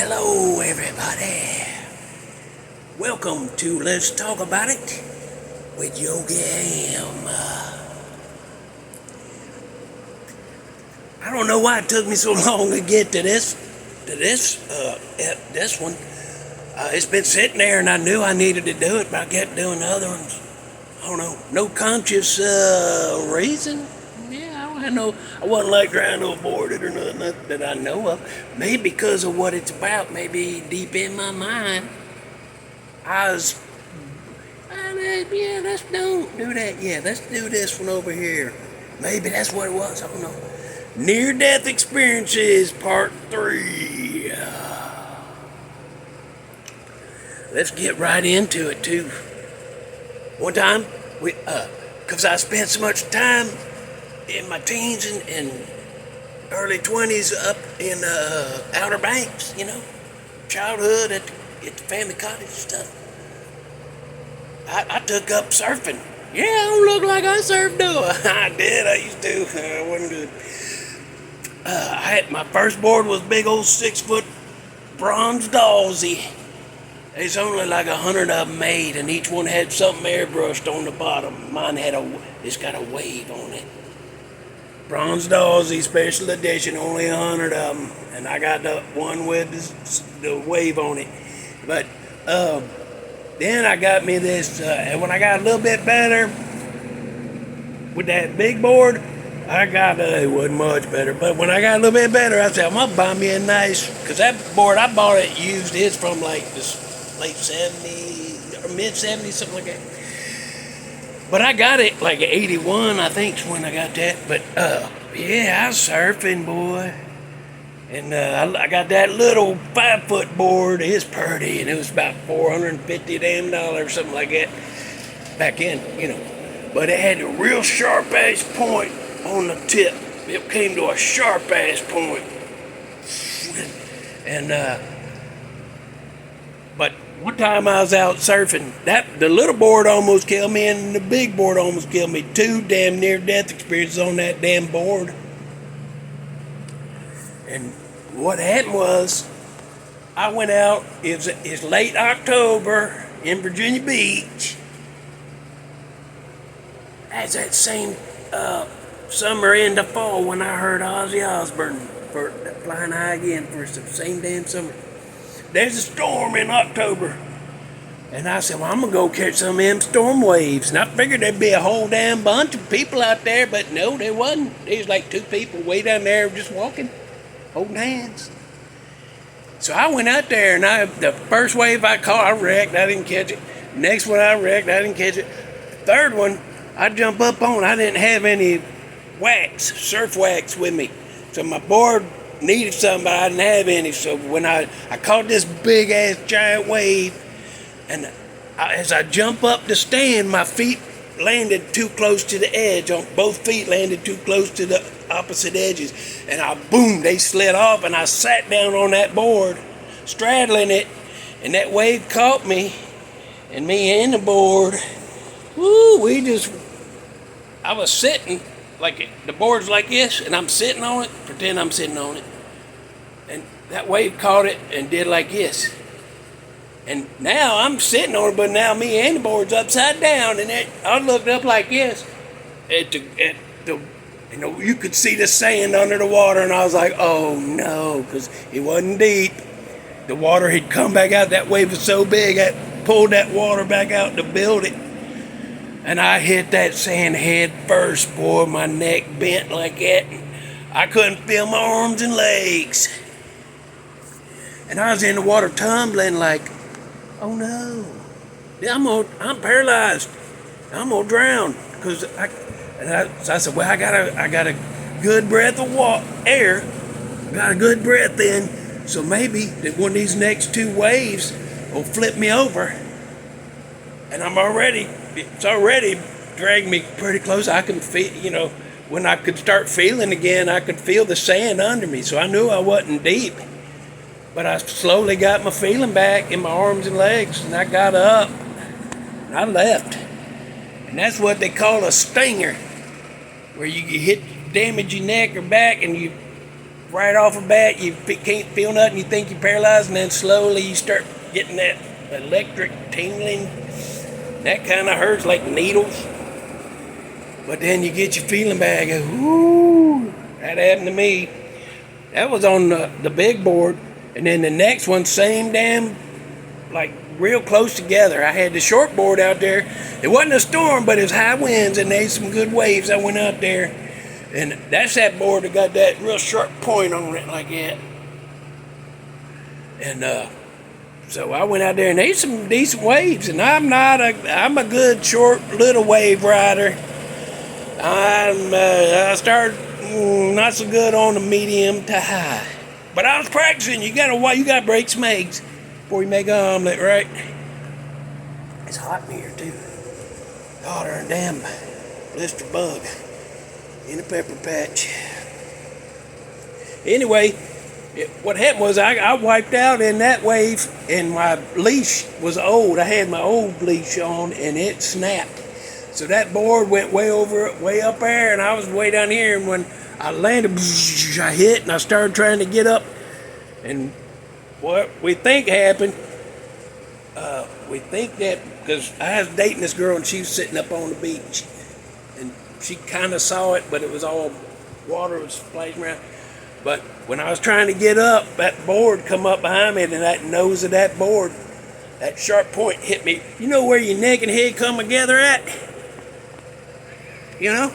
Hello, everybody. Welcome to Let's Talk About It with Yogi Hamm. I don't know why it took me so long to get to this one. It's been sitting there, and I knew I needed to do it, but I kept doing the other ones. I don't know, no conscious reason. I wasn't like trying to avoid it or nothing that I know of. Maybe because of what it's about, maybe deep in my mind, let's don't do that. Yeah, let's do this one over here. Maybe that's what it was. I don't know. Near-death experiences, part 3. Let's get right into it too. One time, because I spent so much time in my teens and early 20s up in Outer Banks, childhood at the family cottage and stuff. I took up surfing. Yeah, I don't look like I surfed, do I? I did. I used to. I wasn't good. My first board was big old 6-foot bronze Dalsy. There's only like 100 of them made, and each one had something airbrushed on the bottom. Mine it's got a wave on it. Bronze Dalsy special edition, only 100 of them, and I got the one with the wave on it. But then I got me this, and when I got a little bit better with that big board, it wasn't much better, but when I got a little bit better, I said, I'm gonna buy me a nice, because that board I bought it used, it's from like this late 70s or mid 70s, something like that. But I got it like 81, I think, is when I got that. But yeah, I was surfing, boy. And I got that little 5-foot board. It's pretty, and it was about $450 damn, something like that back in, But it had a real sharp-ass point on the tip. It came to a sharp-ass point. And but one time I was out surfing, the little board almost killed me, and the big board almost killed me. 2 damn near-death experiences on that damn board. And what happened was, I went out, it's late October in Virginia Beach. That's that same summer into fall when I heard Ozzy Osbourne for Flying High Again for the same damn summer. There's a storm in October. And I said, well, I'm going to go catch some of them storm waves. And I figured there'd be a whole damn bunch of people out there, but no, there wasn't. There was like 2 people way down there just walking, holding hands. So I went out there, and the first wave I caught, I wrecked. I didn't catch it. Next one I wrecked. I didn't catch it. Third one, I jump up on. I didn't have any surf wax with me. So my board needed something, but I didn't have any. So when I caught this big ass giant wave, and as I jump up to stand, my feet landed too close to the edge. Both feet landed too close to the opposite edges, and they slid off, and I sat down on that board, straddling it, and that wave caught me, and me and the board. Woo! I was sitting. Like the board's like this, and I'm sitting on it. Pretend I'm sitting on it, and that wave caught it and did like this. And now I'm sitting on it, but now me and the board's upside down, and I looked up like this. You could see the sand under the water, and I was like, oh no, because it wasn't deep. The water had come back out. That wave was so big, I pulled that water back out to build it. And I hit that sand head first, boy. My neck bent like that. I couldn't feel my arms and legs. And I was in the water tumbling like, oh no. I'm paralyzed. I'm gonna drown. So I said, well, I got a good breath of air. Got a good breath in. So maybe one of these next 2 waves will flip me over. And it's already dragged me pretty close. I can feel, when I could start feeling again, I could feel the sand under me. So I knew I wasn't deep. But I slowly got my feeling back in my arms and legs, and I got up, and I left. And that's what they call a stinger, where you damage your neck or back, and right off the bat, you can't feel nothing, you think you're paralyzed, and then slowly you start getting that electric tingling. That kind of hurts like needles. But then you get your feeling back, whoo, that happened to me. That was on the big board. And then the next one, same damn, like real close together. I had the short board out there. It wasn't a storm, but it was high winds and there's some good waves. I went out there, and that's that board that got that real sharp point on it like that. And so I went out there, and there's some decent waves, and I'm a good short little wave rider. I started not so good on the medium to high, but I was practicing. You gotta break some eggs before you make an omelet, right? It's hot in here too. Oh, there's a damn blister bug in a pepper patch. Anyway, what happened was I wiped out in that wave, and my leash was old. I had my old leash on, and it snapped. So that board went way up there, and I was way down here. And when I landed, I hit, and I started trying to get up. And what we think happened, we think that because I was dating this girl, and she was sitting up on the beach, and she kind of saw it, but it was all water was splashing around. But when I was trying to get up, that board come up behind me, and that nose of that board, that sharp point hit me. You know where your neck and head come together at? You know?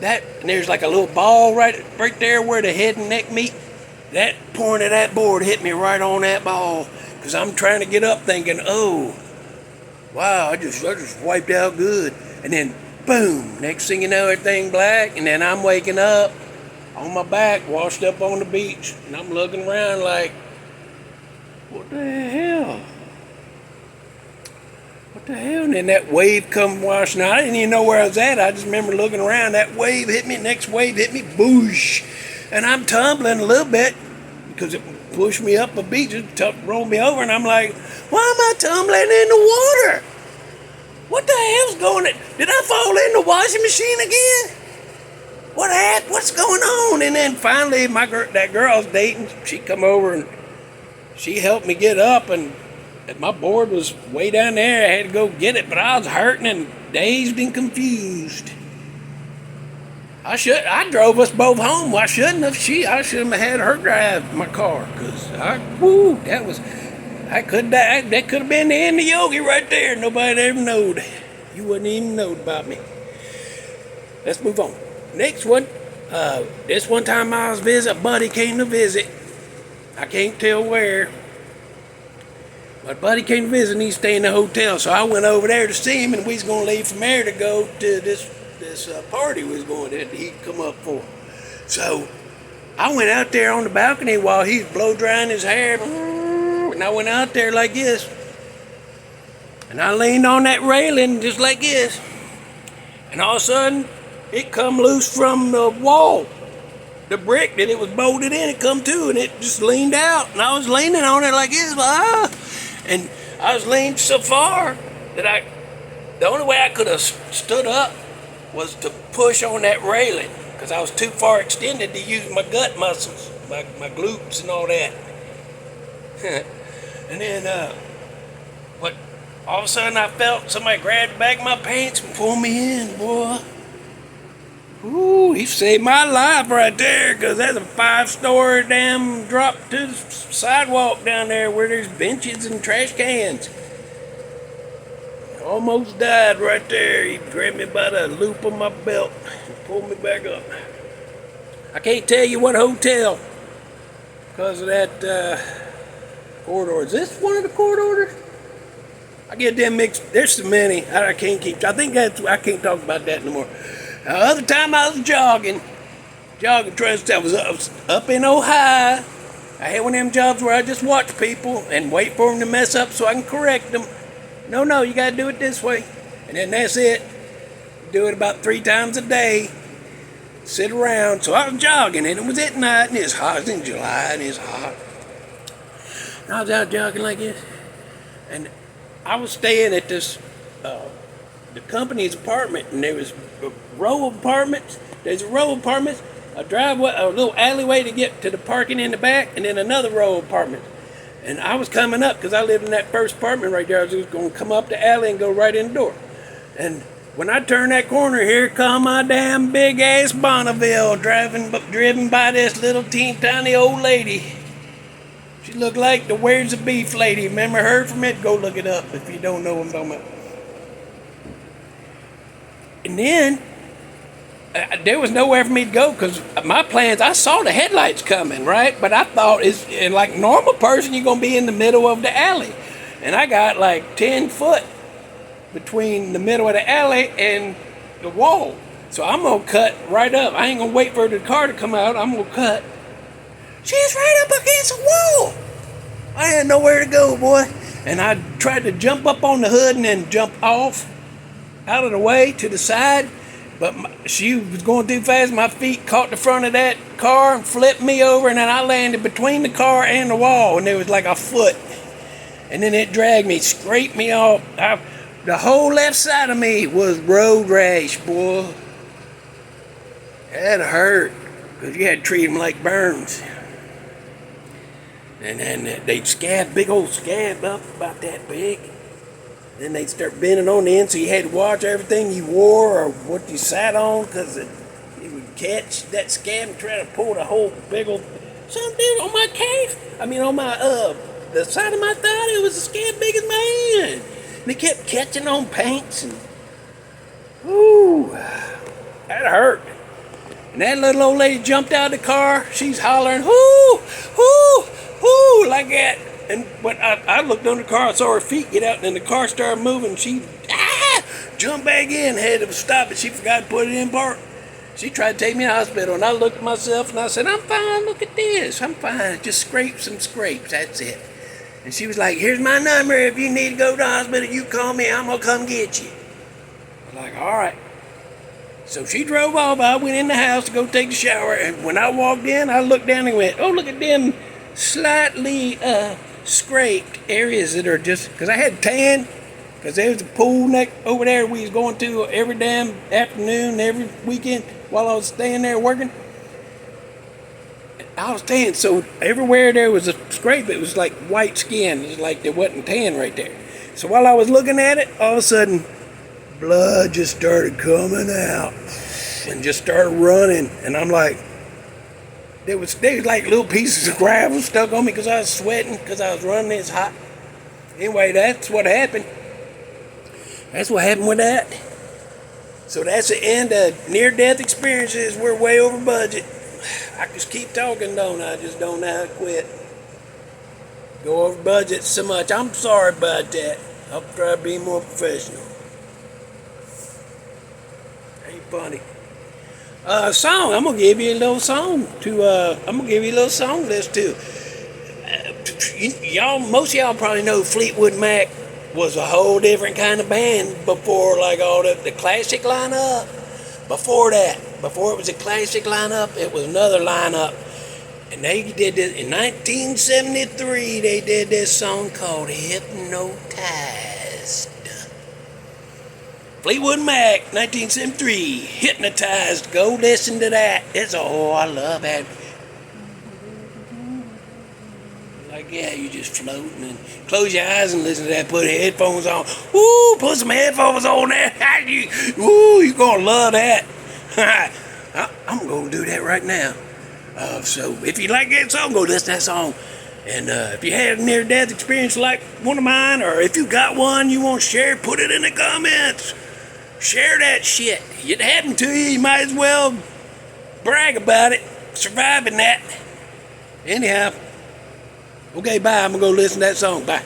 That, and there's like a little ball right there where the head and neck meet. That point of that board hit me right on that ball. Because I'm trying to get up thinking, oh, wow, I just wiped out good. And then, boom, next thing you know, everything black. And then I'm waking up on my back, washed up on the beach. And I'm looking around like, what the hell? What the hell? And then that wave come washing out. I didn't even know where I was at. I just remember looking around. That wave hit me. Next wave hit me. Boosh. And I'm tumbling a little bit because it pushed me up a beach. It rolled me over. And I'm like, why am I tumbling in the water? What the hell's going on? Did I fall in the washing machine again? What happened? What's going on? And then finally, that girl I was dating, she come over and she helped me get up, and my board was way down there. I had to go get it, but I was hurting and dazed and confused. I drove us both home. I shouldn't have. I shouldn't have had her drive my car, because that could have been the end of Yogi right there. Nobody ever knowed. You wouldn't even know about me. Let's move on. Next one. This one time I was visiting, a buddy came to visit. I can't tell where. But buddy came to visit, and he stayed in the hotel. So I went over there to see him, and we was going to leave from there to go to this party we was going to he'd come up for. So I went out there on the balcony while he was blow drying his hair. And I went out there like this. And I leaned on that railing just like this. And all of a sudden, it come loose from the wall. The brick that it was bolted in, it come to, and it just leaned out. And I was leaning on it like this, And I was leaned so far that the only way I could have stood up was to push on that railing, because I was too far extended to use my gut muscles, my glutes and all that. And then, but all of a sudden I felt somebody grab the back of my pants and pull me in, boy. Ooh, he saved my life right there, because that's a 5-story damn drop to the sidewalk down there where there's benches and trash cans. Almost died right there. He grabbed me by the loop of my belt and pulled me back up. I can't tell you what hotel because of that corridor. Is this one of the corridors? I get them mixed. There's so many. I can't keep. I can't talk about that no more. The other time I was jogging trust. I was up in Ohio. I had one of them jobs where I just watch people and wait for them to mess up so I can correct them. No, you gotta do it this way. And then that's it. Do it about 3 times a day. Sit around. So I was jogging, and it was at night, and it's hot. It's in July, and it's hot. And I was out jogging like this. And I was staying at this, the company's apartment, and there was a row of apartments. There's a row of apartments, a driveway, a little alleyway to get to the parking in the back, and then another row of apartments. And I was coming up because I lived in that first apartment right there. I was just going to come up the alley and go right in the door. And when I turned that corner, here come my damn big ass Bonneville driven by this little teeny tiny old lady. She looked like the Where's the Beef lady. Remember her from it? Go look it up if you don't know what I'm talking about. And then there was nowhere for me to go because my plans, I saw the headlights coming, right? But I thought, like a normal person, you're going to be in the middle of the alley. And I got like 10 foot between the middle of the alley and the wall. So I'm going to cut right up. I ain't going to wait for the car to come out. I'm going to cut. She's right up against the wall. I had nowhere to go, boy. And I tried to jump up on the hood and then jump off out of the way to the side. But she was going too fast. My feet caught the front of that car and flipped me over. And then I landed between the car and the wall. And there was like a foot. And then it dragged me, scraped me off. The whole left side of me was road rash, boy. That hurt. Because you had to treat them like burns. And then they'd scab, big old scab up about that big. Then they'd start bending on the end, so you had to watch everything you wore or what you sat on, because it would catch that scab and try to pull the whole big old... Something on my calf. On my, the side of my thigh, it was a scab big as my hand. And it kept catching on paints and... Whoo, that hurt. And that little old lady jumped out of the car. She's hollering, whoo, whoo, whoo, like that. And when I looked on the car, I saw her feet get out, and then the car started moving. She jumped back in, had to stop it. She forgot to put it in park. She tried to take me to the hospital, and I looked at myself, and I said, I'm fine, look at this. I'm fine, just scrape some scrapes, that's it. And she was like, here's my number. If you need to go to the hospital, you call me, I'm going to come get you. I was like, all right. So she drove off. I went in the house to go take a shower, and when I walked in, I looked down and went, oh, look at them slightly scraped areas that are just, because I had tan, because there was a pool neck over there we was going to every damn afternoon, every weekend while I was staying there working. I was tan, so everywhere there was a scrape, it was like white skin. It was like there wasn't tan right there. So while I was looking at it, all of a sudden, blood just started coming out and just started running, and I'm like, there was like little pieces of gravel stuck on me because I was sweating, because I was running. It's hot. Anyway, that's what happened. That's what happened with that. So that's the end of near-death experiences. We're way over budget. I just keep talking, don't I? I just don't know how to quit. Go over budget so much. I'm sorry about that. I'll try to be more professional. Ain't funny. Song. I'm gonna give you a little song to. I'm gonna give you a little song to listen to. Y'all, most of y'all probably know Fleetwood Mac was a whole different kind of band before, like all the classic lineup. Before that, before it was a classic lineup, it was another lineup, and they did this in 1973. They did this song called "Hypnotized." Fleetwood Mac, 1973, Hypnotized. Go listen to that. I love that. Like, yeah, you just floating and close your eyes and listen to that. Put headphones on. Woo, put some headphones on there. You're going to love that. I'm going to do that right now. So if you like that song, go listen to that song. And if you had a near-death experience like one of mine, or if you got one you want to share, put it in the comments. Share that shit. It happened to you, you might as well brag about it. Surviving that. Anyhow, okay, bye. I'm going to go listen to that song. Bye.